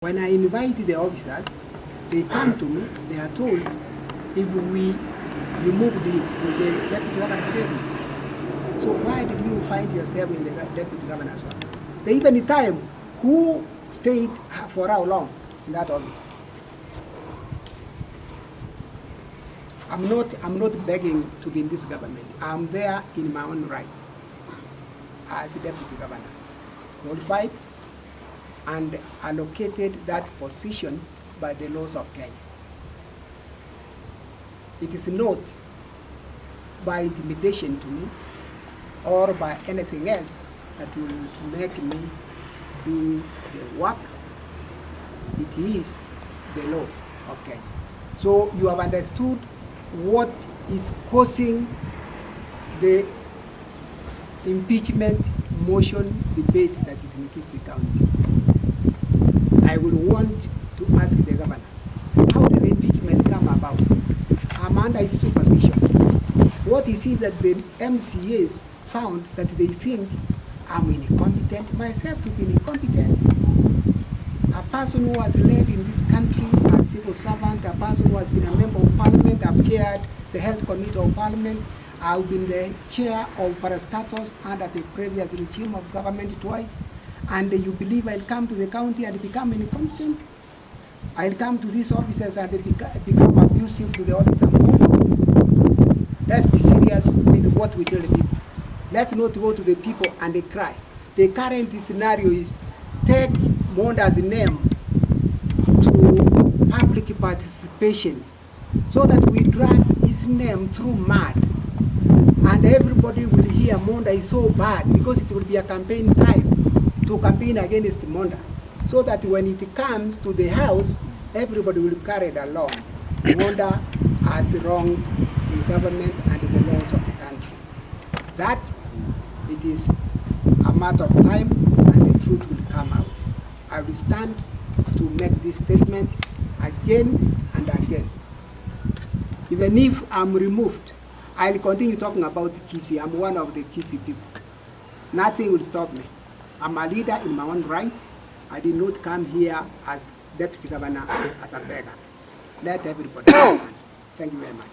When I invite the officers, they come to me, they are told, if we remove the deputy governor serving. So why did you find yourself in the deputy governor's office? They even time who stayed for how long in that office. I'm not begging to be in this government. I'm there in my own right as a deputy governor, qualified and allocated that position by the laws of Kenya. It is not by intimidation to me or by anything else that will make me do the work. It is the law of Kenya. So you have understood what is causing the impeachment motion debate that is in Kisii County. I will want to ask the governor, how did the impeachment come about? I'm under his supervision. What is it that the MCAs found that they think I'm incompetent, myself to be incompetent? A person who has led in this country as civil servant, a person who has been a member of parliament, I've chaired the health committee of parliament, I've been the chair of parastatus under the previous regime of government twice, and you believe I'll come to the county and become incompetent? I'll come to these officers and become abusive to the officer? Let's be serious with what we tell the people. Let's not go to the people and they cry. The current scenario is take Monda's name to public participation so that we drag his name through mud. And everybody will hear Monda is so bad because it will be a campaign time to campaign against Monda. So that when it comes to the house, everybody will carry it along. Monda has wronged the government and the laws of the country. That it is a matter of time and the truth will come out. I will stand to make this statement again and again. Even if I'm removed, I'll continue talking about Kisii. I'm one of the Kisii people. Nothing will stop me. I'm a leader in my own right. I did not come here as deputy governor, as a beggar. Let everybody understand. Thank you very much.